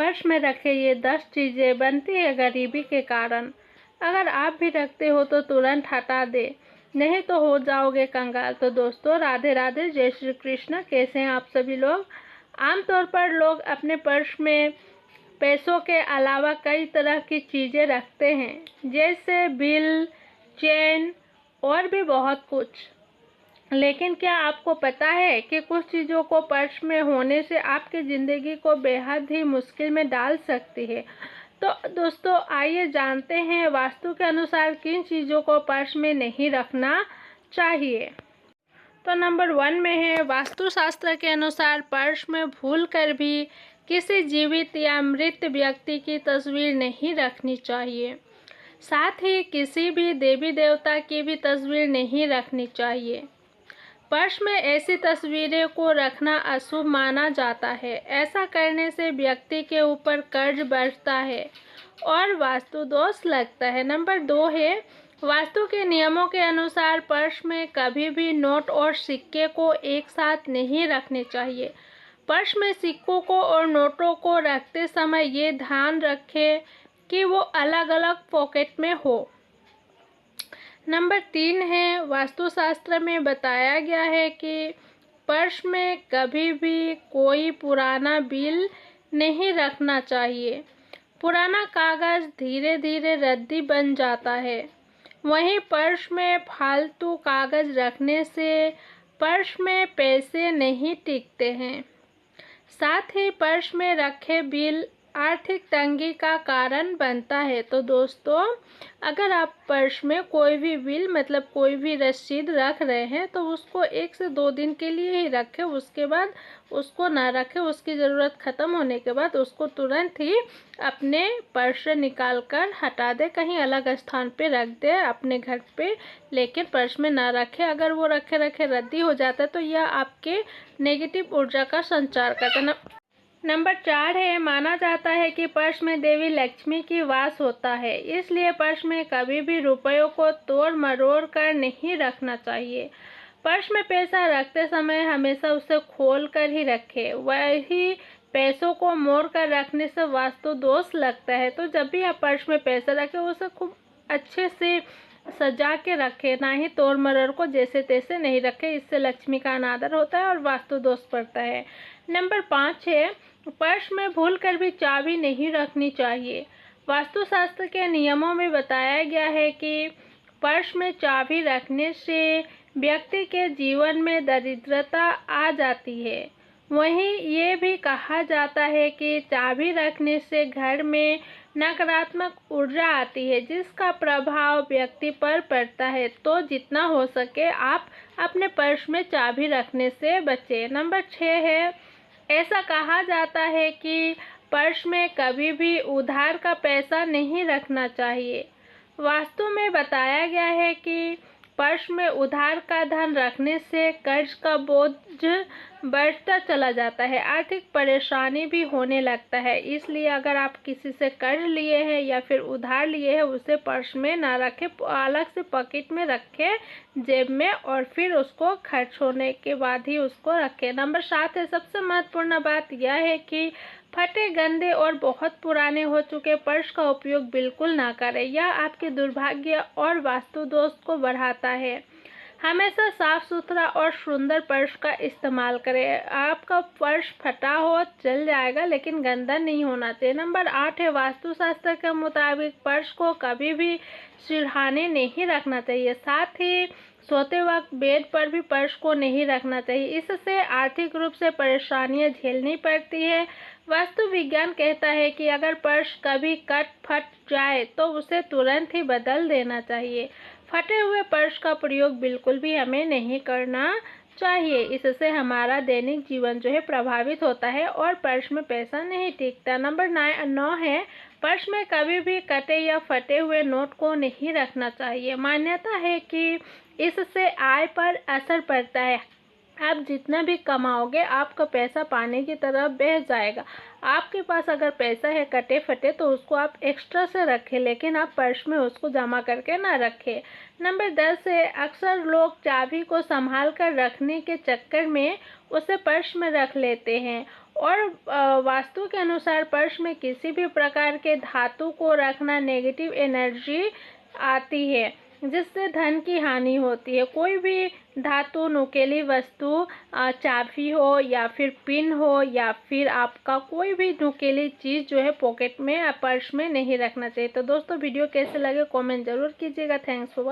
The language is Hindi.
पर्स में रखे ये 10 चीज़ें बनती है गरीबी के कारण। अगर आप भी रखते हो तो तुरंत हटा दे, नहीं तो हो जाओगे कंगाल। तो दोस्तों राधे राधे, जय श्री कृष्ण। कैसे हैं आप सभी लोग? आमतौर पर लोग अपने पर्स में पैसों के अलावा कई तरह की चीज़ें रखते हैं, जैसे बिल, चेन और भी बहुत कुछ। लेकिन क्या आपको पता है कि कुछ चीज़ों को पर्स में होने से आपकी ज़िंदगी को बेहद ही मुश्किल में डाल सकती है। तो दोस्तों आइए जानते हैं वास्तु के अनुसार किन चीज़ों को पर्स में नहीं रखना चाहिए। तो नंबर 1 में है, वास्तुशास्त्र के अनुसार पर्स में भूलकर भी किसी जीवित या मृत व्यक्ति की तस्वीर नहीं रखनी चाहिए। साथ ही किसी भी देवी देवता की भी तस्वीर नहीं रखनी चाहिए। पर्स में ऐसी तस्वीरें को रखना अशुभ माना जाता है। ऐसा करने से व्यक्ति के ऊपर कर्ज बढ़ता है और वास्तु दोष लगता है। नंबर 2 है, वास्तु के नियमों के अनुसार पर्स में कभी भी नोट और सिक्के को एक साथ नहीं रखने चाहिए। पर्स में सिक्कों को और नोटों को रखते समय ये ध्यान रखें कि वो अलग अलग पॉकेट में हो। नंबर 3 है, वास्तुशास्त्र में बताया गया है कि पर्स में कभी भी कोई पुराना बिल नहीं रखना चाहिए। पुराना कागज़ धीरे धीरे रद्दी बन जाता है। वहीं पर्स में फालतू कागज़ रखने से पर्स में पैसे नहीं टिकते हैं। साथ ही पर्स में रखे बिल आर्थिक तंगी का कारण बनता है। तो दोस्तों अगर आप पर्स में कोई भी बिल मतलब कोई भी रसीद रख रहे हैं तो उसको 1 से 2 दिन के लिए ही रखें, उसके बाद उसको ना रखें। उसकी ज़रूरत ख़त्म होने के बाद उसको तुरंत ही अपने पर्स से निकाल कर हटा दें, कहीं अलग स्थान पे रख दें अपने घर पे, लेकिन पर्स में ना रखें। अगर वो रखे रखे रद्दी हो जाता है तो यह आपके नेगेटिव ऊर्जा का संचार करता है। नंबर 4 है, माना जाता है कि पर्स में देवी लक्ष्मी की वास होता है, इसलिए पर्स में कभी भी रुपयों को तोड़ मरोड़ कर नहीं रखना चाहिए। पर्स में पैसा रखते समय हमेशा उसे खोल कर ही रखें। वही पैसों को मोड़ कर रखने से वास्तु दोष लगता है। तो जब भी आप पर्स में पैसा रखें उसे खूब अच्छे से सजा के रखें, ना ही तोड़ मरोड़ को जैसे तैसे नहीं रखें। इससे लक्ष्मी का अनादर होता है और वास्तु दोष पड़ता है। नंबर 5 है, पर्स में भूलकर भी चाबी नहीं रखनी चाहिए। वास्तुशास्त्र के नियमों में बताया गया है कि पर्स में चाबी रखने से व्यक्ति के जीवन में दरिद्रता आ जाती है। वहीं ये भी कहा जाता है कि चाबी रखने से घर में नकारात्मक ऊर्जा आती है, जिसका प्रभाव व्यक्ति पर पड़ता है। तो जितना हो सके आप अपने पर्स में चाबी रखने से बचें। नंबर 6 है, ऐसा कहा जाता है कि पर्स में कभी भी उधार का पैसा नहीं रखना चाहिए। वास्तु में बताया गया है कि पर्स में उधार का धन रखने से कर्ज का बोझ बढ़ता चला जाता है, आर्थिक परेशानी भी होने लगता है। इसलिए अगर आप किसी से कर्ज लिए हैं या फिर उधार लिए हैं उसे पर्स में ना रखें, अलग से पॉकेट में रखें, जेब में, और फिर उसको खर्च होने के बाद ही उसको रखें। नंबर 7 है, सबसे महत्वपूर्ण बात यह है कि फटे, गंदे और बहुत पुराने हो चुके पर्स का उपयोग बिल्कुल ना करें। यह आपके दुर्भाग्य और वास्तु दोष को बढ़ाता है। हमेशा साफ सुथरा और सुंदर पर्स का इस्तेमाल करें। आपका पर्स फटा हो चल जाएगा लेकिन गंदा नहीं होना चाहिए। नंबर 8 है, वास्तुशास्त्र के मुताबिक पर्स को कभी भी सिरहाने नहीं रखना चाहिए। साथ ही सोते वक्त बेड पर भी पर्स को नहीं रखना चाहिए, इससे आर्थिक रूप से परेशानियां झेलनी पड़ती है। वास्तु विज्ञान कहता है कि अगर पर्स कभी कट फट जाए तो उसे तुरंत ही बदल देना चाहिए। फटे हुए पर्स का प्रयोग बिल्कुल भी हमें नहीं करना चाहिए, इससे हमारा दैनिक जीवन जो है प्रभावित होता है और पर्स में पैसा नहीं टिकता। नंबर 9 है, पर्स में कभी भी कटे या फटे हुए नोट को नहीं रखना चाहिए। मान्यता है कि इससे आय पर असर पड़ता है। आप जितना भी कमाओगे आपका पैसा पानी की तरह बह जाएगा। आपके पास अगर पैसा है कटे फटे तो उसको आप एक्स्ट्रा से रखें, लेकिन आप पर्स में उसको जमा करके ना रखें। नंबर 10 है, अक्सर लोग चाबी को संभाल कर रखने के चक्कर में उसे पर्स में रख लेते हैं और वास्तु के अनुसार पर्स में किसी भी प्रकार के धातु को रखना नेगेटिव एनर्जी आती है, जिससे धन की हानि होती है। कोई भी धातु, नुकीली वस्तु, चाबी हो या फिर पिन हो या फिर आपका कोई भी नुकीली चीज़ जो है पॉकेट में या पर्स में नहीं रखना चाहिए। तो दोस्तों वीडियो कैसे लगे कमेंट जरूर कीजिएगा। Thanks for watching.